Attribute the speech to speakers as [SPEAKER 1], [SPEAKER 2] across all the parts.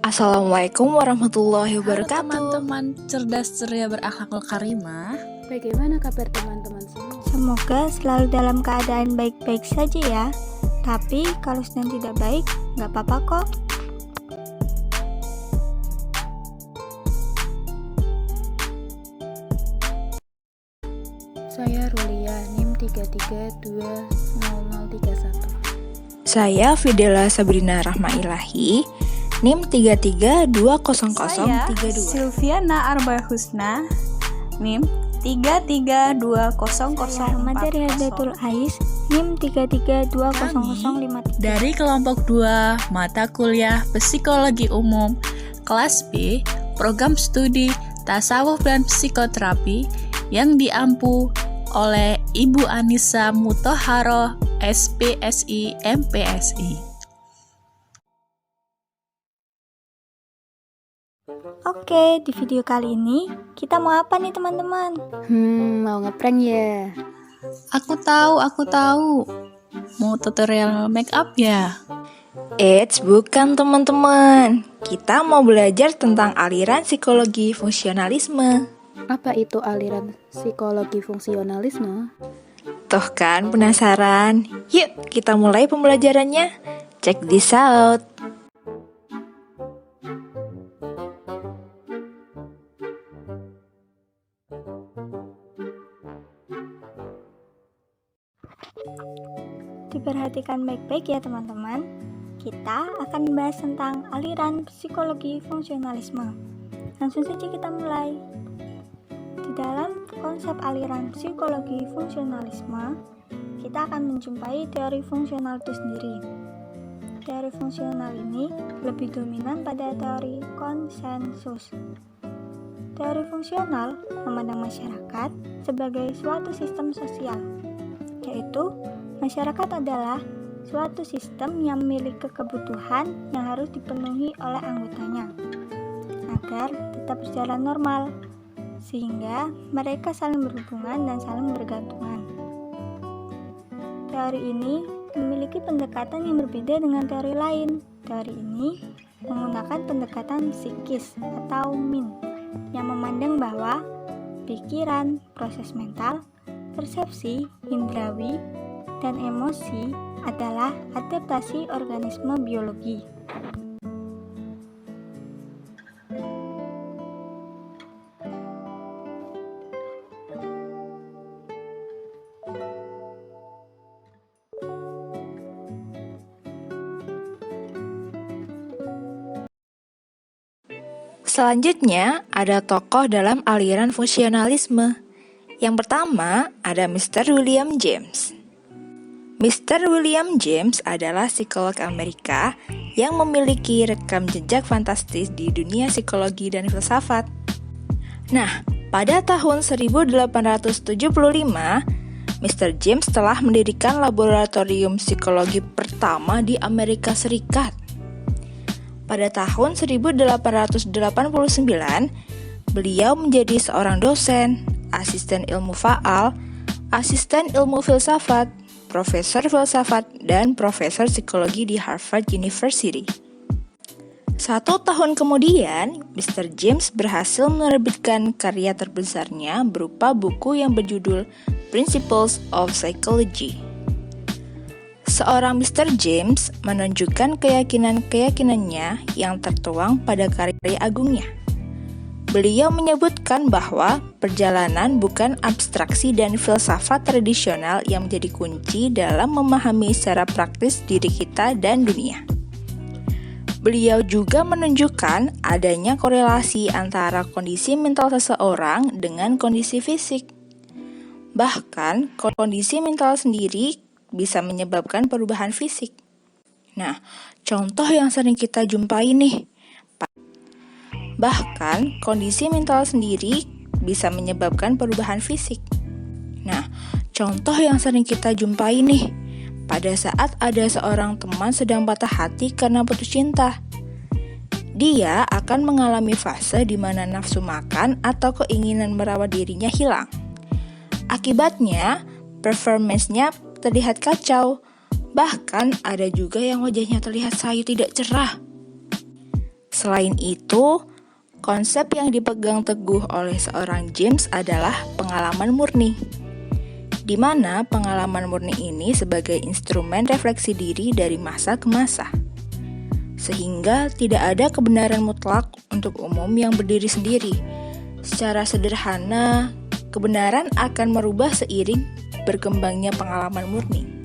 [SPEAKER 1] Assalamualaikum warahmatullahi
[SPEAKER 2] Halo
[SPEAKER 1] wabarakatuh.
[SPEAKER 2] teman-teman cerdas ceria berakhlakul karimah.
[SPEAKER 3] Bagaimana kabar teman-teman semua?
[SPEAKER 4] Semoga selalu dalam keadaan baik-baik saja ya. Tapi kalau sedang tidak baik, nggak apa-apa kok.
[SPEAKER 3] Saya Rulia, NIM 33200031.
[SPEAKER 1] Saya Fidela Sabrina Rahmailahi, NIM 33200032.
[SPEAKER 5] Silviana Arba Husna, NIM 33200040.
[SPEAKER 4] Saya Ahmad Riadatul Ais, NIM 33200053.
[SPEAKER 2] Dari kelompok 2 mata kuliah Psikologi Umum kelas B, program studi Tasawuf dan Psikoterapi yang diampu oleh Ibu Anissa Mutahharoh, SPSI, MPSI.
[SPEAKER 4] Oke, di video kali ini kita mau apa nih teman-teman?
[SPEAKER 3] Mau ngeprank ya?
[SPEAKER 2] Aku tahu. Mau tutorial make up ya?
[SPEAKER 1] Eits, bukan teman-teman. Kita mau belajar tentang aliran psikologi fungsionalisme.
[SPEAKER 3] Apa itu aliran psikologi fungsionalisme?
[SPEAKER 1] Toh kan penasaran? Yuk kita mulai pembelajarannya. Check this out.
[SPEAKER 4] Diperhatikan baik-baik ya teman-teman. Kita akan membahas tentang aliran psikologi fungsionalisme. Langsung saja kita mulai. Di dalam konsep aliran psikologi fungsionalisme, kita akan menjumpai teori fungsional itu sendiri. Teori fungsional ini lebih dominan pada teori konsensus. Teori fungsional memandang masyarakat sebagai suatu sistem sosial, yaitu masyarakat adalah suatu sistem yang memiliki kebutuhan yang harus dipenuhi oleh anggotanya agar tetap berjalan normal, sehingga mereka saling berhubungan dan saling bergantungan. Teori ini memiliki pendekatan yang berbeda dengan teori lain. Teori ini menggunakan pendekatan psikis atau min, yang memandang bahwa pikiran, proses mental, persepsi, indrawi, dan emosi adalah adaptasi organisme biologi.
[SPEAKER 1] Selanjutnya ada tokoh dalam aliran fungsionalisme. Yang pertama ada Mr. William James. Mr. William James adalah psikolog Amerika yang memiliki rekam jejak fantastis di dunia psikologi dan filsafat. Nah, pada tahun 1875, Mr. James telah mendirikan laboratorium psikologi pertama di Amerika Serikat. Pada tahun 1889, beliau menjadi seorang dosen, asisten ilmu faal, asisten ilmu filsafat, profesor filsafat, dan profesor psikologi di Harvard University. 1 tahun kemudian, Mr. James berhasil menerbitkan karya terbesarnya berupa buku yang berjudul Principles of Psychology. Seorang Mr. James menunjukkan keyakinan-keyakinannya yang tertuang pada karya agungnya. Beliau menyebutkan bahwa perjalanan bukan abstraksi dan filsafat tradisional yang menjadi kunci dalam memahami secara praktis diri kita dan dunia. Beliau juga menunjukkan adanya korelasi antara kondisi mental seseorang dengan kondisi fisik. Bahkan, kondisi mental sendiri bisa menyebabkan perubahan fisik. Nah, contoh yang sering kita jumpai nih. Bahkan, kondisi mental sendiri bisa menyebabkan perubahan fisik. Nah, contoh yang sering kita jumpai nih. Pada saat ada seorang teman sedang patah hati karena putus cinta. Dia akan mengalami fase di mana nafsu makan atau keinginan merawat dirinya hilang. Akibatnya, performance-nya terlihat kacau. Bahkan ada juga yang wajahnya terlihat sayu tidak cerah. Selain itu, konsep yang dipegang teguh oleh seorang James adalah pengalaman murni, di mana pengalaman murni ini sebagai instrumen refleksi diri dari masa ke masa, sehingga tidak ada kebenaran mutlak untuk umum yang berdiri sendiri. Secara sederhana, kebenaran akan merubah seiring berkembangnya pengalaman murni.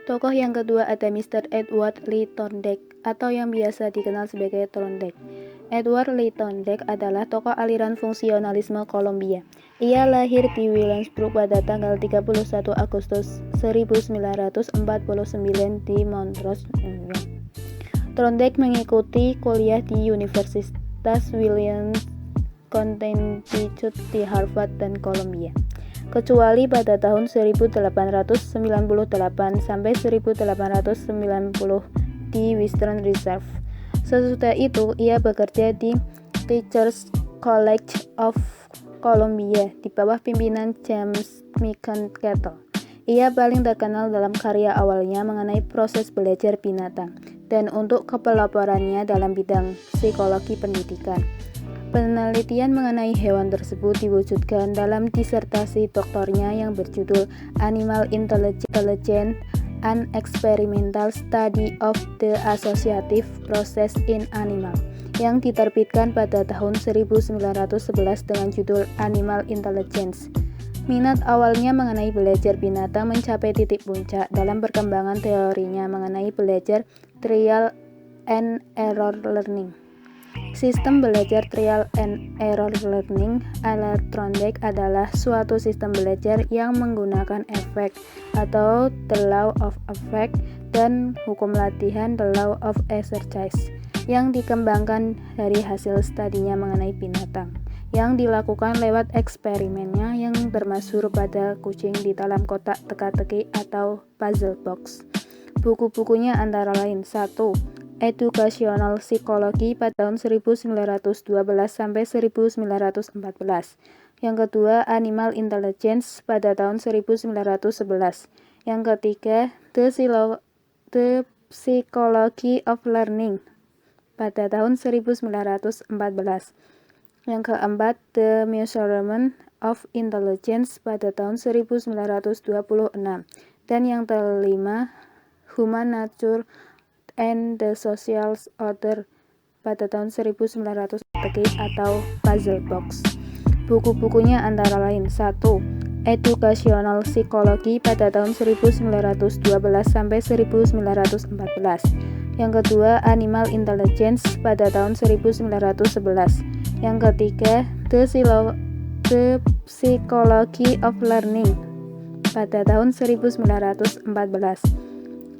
[SPEAKER 3] Tokoh yang kedua ada Mr. Edward Lee Thorndike atau yang biasa dikenal sebagai Thorndike. Edward Lee Thorndike adalah tokoh aliran fungsionalisme Kolombia. Ia lahir di Williamsburg pada tanggal 31 Agustus 1949 di Montrose, New York. Thorndike mengikuti kuliah di Universitas Williams Connecticut di Harvard dan Columbia, kecuali pada tahun 1898 sampai 1890 di Western Reserve. Sesudah itu, ia bekerja di Teachers College of Columbia di bawah pimpinan James McConnell. Ia paling terkenal dalam karya awalnya mengenai proses belajar binatang dan untuk kepelaporannya dalam bidang psikologi pendidikan. Penelitian mengenai hewan tersebut diwujudkan dalam disertasi doktornya yang berjudul Animal Intelligence: An Experimental Study of the Associative Process in Animal, yang diterbitkan pada tahun 1911 dengan judul Animal Intelligence. Minat awalnya mengenai belajar binatang mencapai titik puncak dalam perkembangan teorinya mengenai belajar trial and error learning. Sistem belajar trial and error learning ala Thorndike adalah suatu sistem belajar yang menggunakan efek atau the law of effect dan hukum latihan the law of exercise yang dikembangkan dari hasil studinya mengenai binatang yang dilakukan lewat eksperimennya yang bermasyhur pada kucing di dalam kotak teka-teki atau puzzle box. Buku-bukunya antara lain: 1. Educational Psychology pada tahun 1912 sampai 1914. Yang kedua, Animal Intelligence pada tahun 1911. Yang ketiga, The Psychology of Learning pada tahun 1914. Yang keempat, The Measurement of Intelligence pada tahun 1926. Dan yang kelima, Human Nature and the Social Order pada tahun 1900 atau Puzzle Box. Buku-bukunya antara lain: 1. Educational Psychology pada tahun 1912 sampai 1914. Yang kedua, Animal Intelligence pada tahun 1911. Yang ketiga, The Psychology of Learning pada tahun 1914.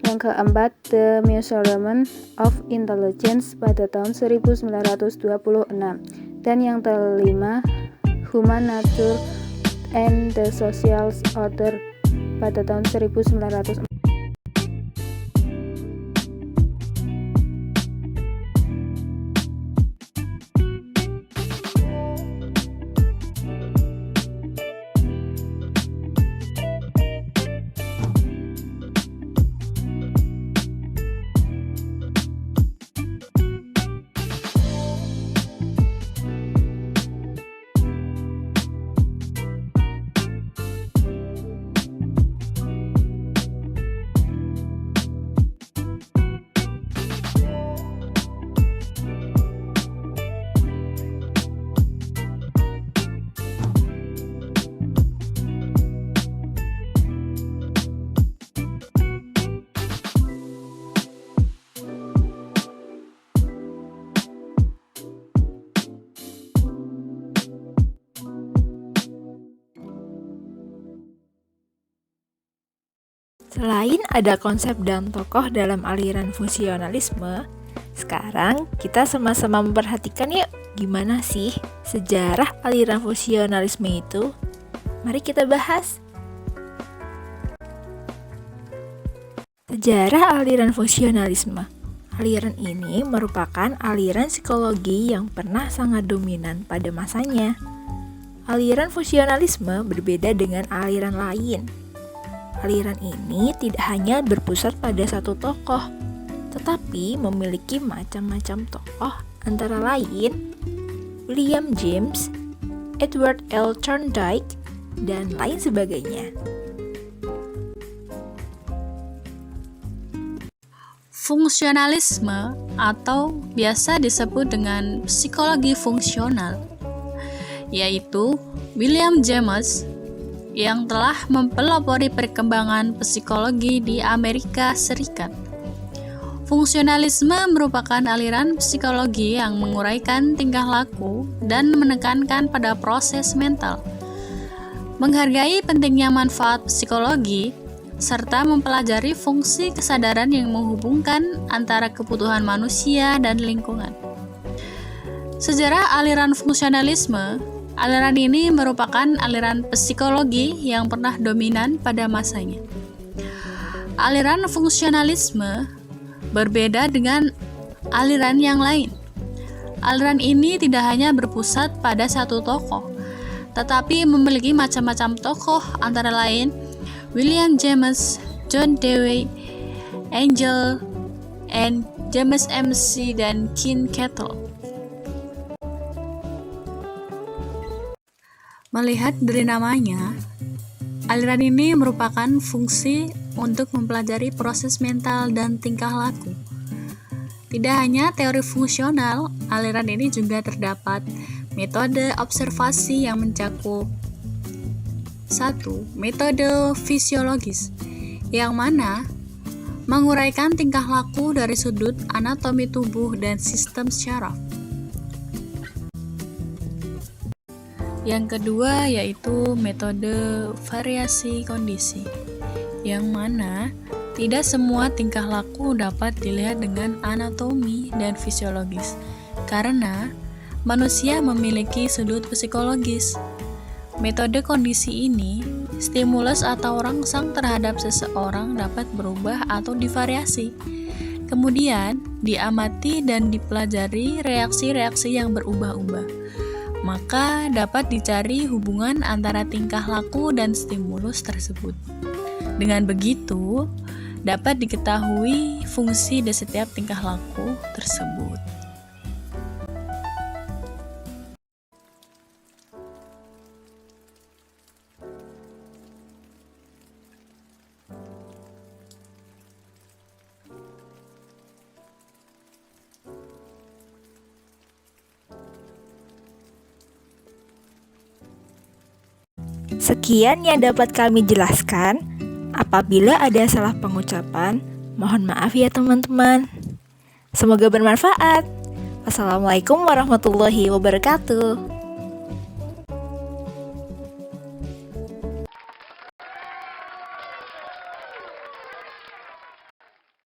[SPEAKER 3] Yang keempat, The Measurement of Intelligence pada tahun 1926. Dan yang kelima, Human Nature and the Social Order pada tahun 1940.
[SPEAKER 1] Selain ada konsep dan tokoh dalam aliran fungsionalisme, sekarang kita sama-sama memperhatikan yuk gimana sih sejarah aliran fungsionalisme itu. Mari kita bahas. Sejarah aliran fungsionalisme. Aliran ini merupakan aliran psikologi yang pernah sangat dominan pada masanya. Aliran fungsionalisme berbeda dengan aliran lain. Aliran ini tidak hanya berpusat pada satu tokoh, tetapi memiliki macam-macam tokoh antara lain William James, Edward L. Thorndike, dan lain sebagainya.
[SPEAKER 2] Fungsionalisme atau biasa disebut dengan psikologi fungsional, yaitu William James yang telah mempelopori perkembangan psikologi di Amerika Serikat. Fungsionalisme merupakan aliran psikologi yang menguraikan tingkah laku dan menekankan pada proses mental, menghargai pentingnya manfaat psikologi, serta mempelajari fungsi kesadaran yang menghubungkan antara kebutuhan manusia dan lingkungan. Sejarah aliran fungsionalisme. Aliran ini merupakan aliran psikologi yang pernah dominan pada masanya. Aliran fungsionalisme berbeda dengan aliran yang lain. Aliran ini tidak hanya berpusat pada satu tokoh, tetapi memiliki macam-macam tokoh antara lain William James, John Dewey, Angel, and James MC, dan Ken Kettle. Melihat dari namanya, aliran ini merupakan fungsi untuk mempelajari proses mental dan tingkah laku. Tidak hanya teori fungsional, aliran ini juga terdapat metode observasi yang mencakup 1. Metode fisiologis, yang mana menguraikan tingkah laku dari sudut anatomi tubuh dan sistem syaraf. Yang kedua yaitu metode variasi kondisi, yang mana tidak semua tingkah laku dapat dilihat dengan anatomi dan fisiologis, karena manusia memiliki sudut psikologis. Metode kondisi ini, stimulus atau rangsang terhadap seseorang dapat berubah atau divariasi. Kemudian, diamati dan dipelajari reaksi-reaksi yang berubah-ubah. Maka dapat dicari hubungan antara tingkah laku dan stimulus tersebut. Dengan begitu, dapat diketahui fungsi dari setiap tingkah laku tersebut.
[SPEAKER 1] Sekian yang dapat kami jelaskan. Apabila ada salah pengucapan, mohon maaf ya teman-teman. Semoga bermanfaat. Wassalamualaikum warahmatullahi wabarakatuh.